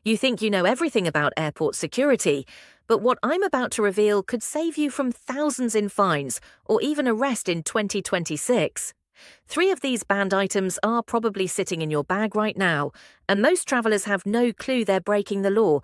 You think you know everything about airport security, but what I'm about to reveal could save you from thousands in fines or even arrest in 2026. 3 of these banned items are probably sitting in your bag right now, and most travelers have no clue they're breaking the law.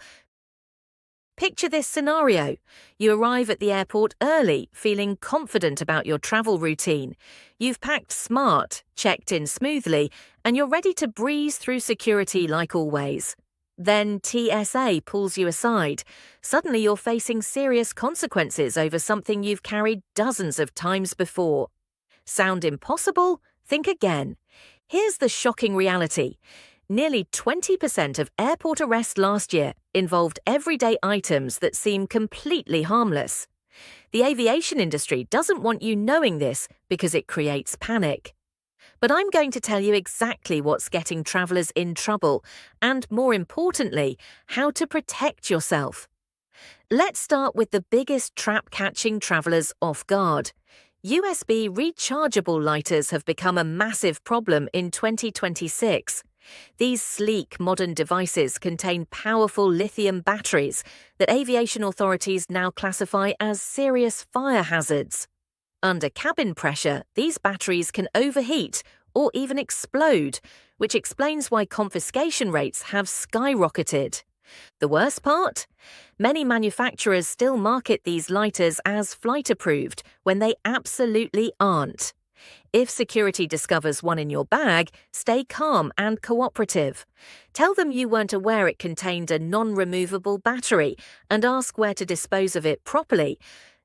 Picture this scenario. You arrive at the airport early, feeling confident about your travel routine. You've packed smart, checked in smoothly, and you're ready to breeze through security like always. Then TSA pulls you aside. Suddenly you're facing serious consequences over something you've carried dozens of times before. Sound impossible? Think again. Here's the shocking reality. Nearly 20% of airport arrests last year involved everyday items that seem completely harmless. The aviation industry doesn't want you knowing this because it creates panic. But I'm going to tell you exactly what's getting travelers in trouble and, more importantly, how to protect yourself. Let's start with the biggest trap catching travelers off guard. USB rechargeable lighters have become a massive problem in 2026. These sleek, modern devices contain powerful lithium batteries that aviation authorities now classify as serious fire hazards. Under cabin pressure, these batteries can overheat or even explode, which explains why confiscation rates have skyrocketed. The worst part? Many manufacturers still market these lighters as flight-approved when they absolutely aren't. If security discovers one in your bag, stay calm and cooperative. Tell them you weren't aware it contained a non-removable battery and ask where to dispose of it properly.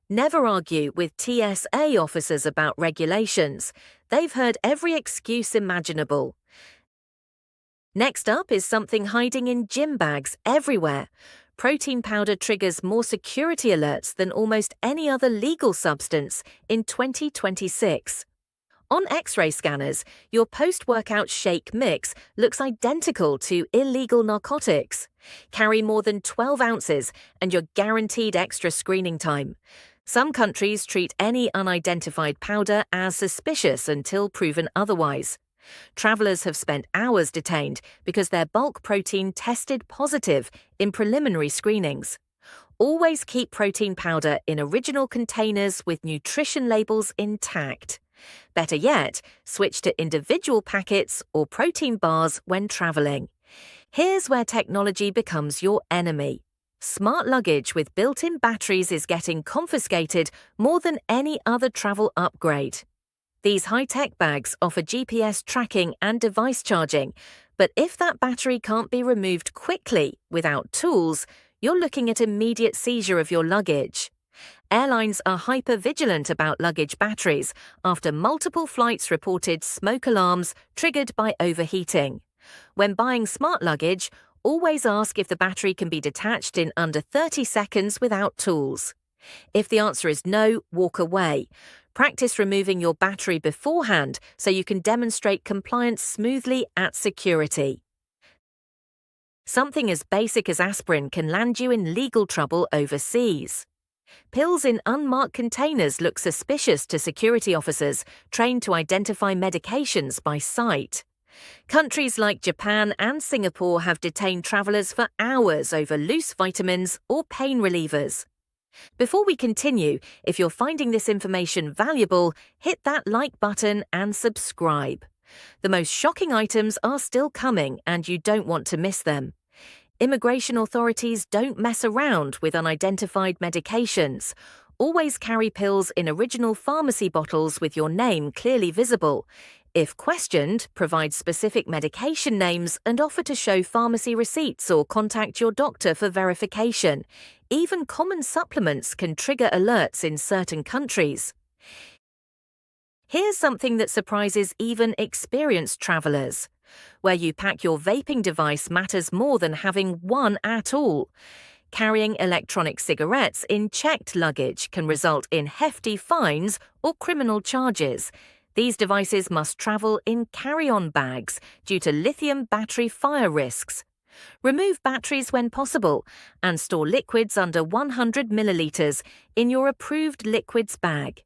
Never argue with TSA officers about regulations. They've heard every excuse imaginable. Next up is something hiding in gym bags everywhere. Protein powder triggers more security alerts than almost any other legal substance in 2026. On X-ray scanners, your post-workout shake mix looks identical to illegal narcotics. Carry more than 12 ounces and you're guaranteed extra screening time. Some countries treat any unidentified powder as suspicious until proven otherwise. Travelers have spent hours detained because their bulk protein tested positive in preliminary screenings. Always keep protein powder in original containers with nutrition labels intact. Better yet, switch to individual packets or protein bars when traveling. Here's where technology becomes your enemy. Smart luggage with built-in batteries is getting confiscated more than any other travel upgrade. These high-tech bags offer GPS tracking and device charging, but if that battery can't be removed quickly without tools, you're looking at immediate seizure of your luggage. Airlines are hyper-vigilant about luggage batteries after multiple flights reported smoke alarms triggered by overheating. When buying smart luggage, always ask if the battery can be detached in under 30 seconds without tools. If the answer is no, walk away. Practice removing your battery beforehand so you can demonstrate compliance smoothly at security. Something as basic as aspirin can land you in legal trouble overseas. Pills in unmarked containers look suspicious to security officers trained to identify medications by sight. Countries like Japan and Singapore have detained travelers for hours over loose vitamins or pain relievers. Before we continue, if you're finding this information valuable, hit that like button and subscribe. The most shocking items are still coming and you don't want to miss them. Immigration authorities don't mess around with unidentified medications. Always carry pills in original pharmacy bottles with your name clearly visible. If questioned, provide specific medication names and offer to show pharmacy receipts or contact your doctor for verification. Even common supplements can trigger alerts in certain countries. Here's something that surprises even experienced travelers. Where you pack your vaping device matters more than having one at all. Carrying electronic cigarettes in checked luggage can result in hefty fines or criminal charges. These devices must travel in carry-on bags due to lithium battery fire risks. Remove batteries when possible and store liquids under 100 milliliters in your approved liquids bag.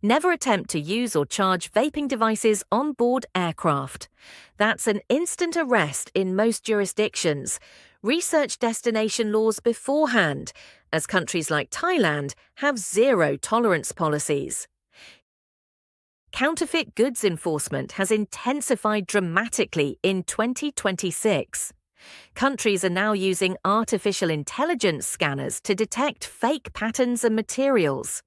Never attempt to use or charge vaping devices on board aircraft. That's an instant arrest in most jurisdictions. Research destination laws beforehand, as countries like Thailand have zero tolerance policies. Counterfeit goods enforcement has intensified dramatically in 2026. Countries are now using artificial intelligence scanners to detect fake patterns and materials.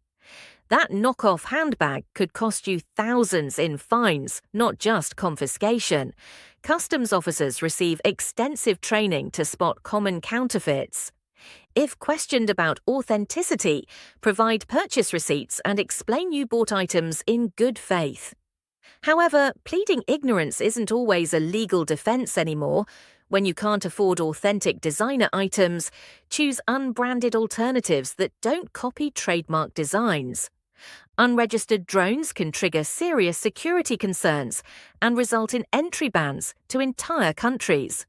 That knockoff handbag could cost you thousands in fines, not just confiscation. Customs officers receive extensive training to spot common counterfeits. If questioned about authenticity, provide purchase receipts and explain you bought items in good faith. However, pleading ignorance isn't always a legal defense anymore. When you can't afford authentic designer items, choose unbranded alternatives that don't copy trademark designs. Unregistered drones can trigger serious security concerns and result in entry bans to entire countries.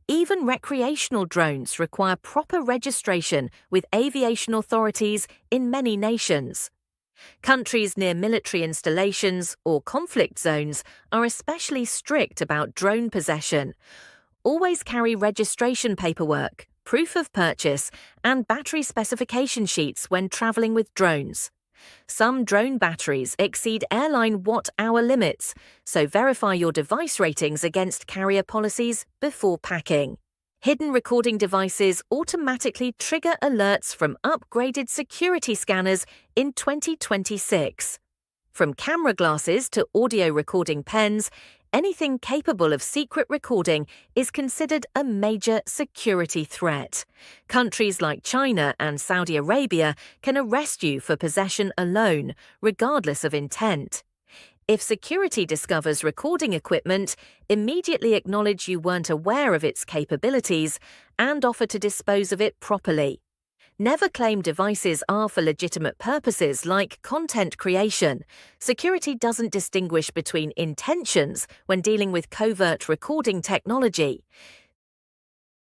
Even recreational drones require proper registration with aviation authorities in many nations. Countries near military installations or conflict zones are especially strict about drone possession. Always carry registration paperwork, proof of purchase, and battery specification sheets when traveling with drones. Some drone batteries exceed airline watt-hour limits, so verify your device ratings against carrier policies before packing. Hidden recording devices automatically trigger alerts from upgraded security scanners in 2026. From camera glasses to audio recording pens, anything capable of secret recording is considered a major security threat. Countries like China and Saudi Arabia can arrest you for possession alone, regardless of intent. If security discovers recording equipment, immediately acknowledge you weren't aware of its capabilities and offer to dispose of it properly. Never claim devices are for legitimate purposes like content creation. Security doesn't distinguish between intentions when dealing with covert recording technology.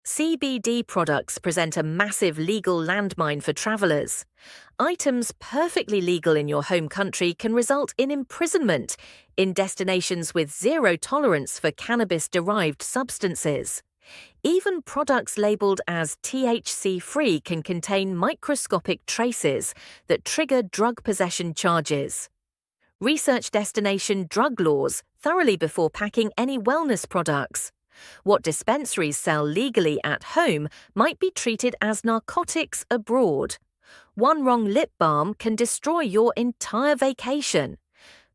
CBD products present a massive legal landmine for travelers. Items perfectly legal in your home country can result in imprisonment in destinations with zero tolerance for cannabis-derived substances. Even products labeled as THC-free can contain microscopic traces that trigger drug possession charges. Research destination drug laws thoroughly before packing any wellness products. What dispensaries sell legally at home might be treated as narcotics abroad. One wrong lip balm can destroy your entire vacation.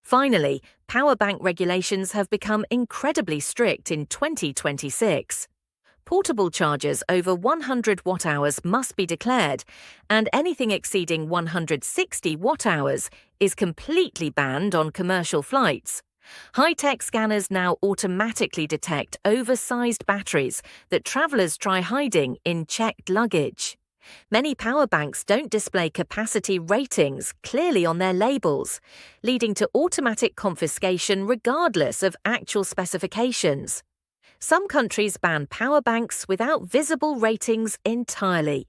Finally, power bank regulations have become incredibly strict in 2026. Portable chargers over 100 watt-hours must be declared, and anything exceeding 160 watt-hours is completely banned on commercial flights. High-tech scanners now automatically detect oversized batteries that travelers try hiding in checked luggage. Many power banks don't display capacity ratings clearly on their labels, leading to automatic confiscation regardless of actual specifications. Some countries ban power banks without visible ratings entirely.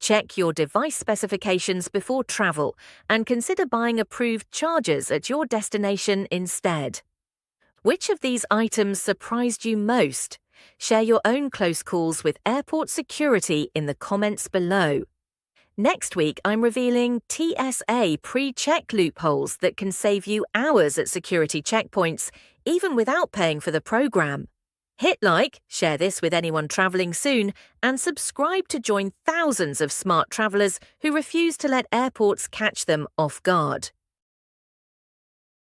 Check your device specifications before travel and consider buying approved chargers at your destination instead. Which of these items surprised you most? Share your own close calls with airport security in the comments below. Next week, I'm revealing TSA pre-check loopholes that can save you hours at security checkpoints, even without paying for the program. Hit like, share this with anyone traveling soon, and subscribe to join thousands of smart travelers who refuse to let airports catch them off guard.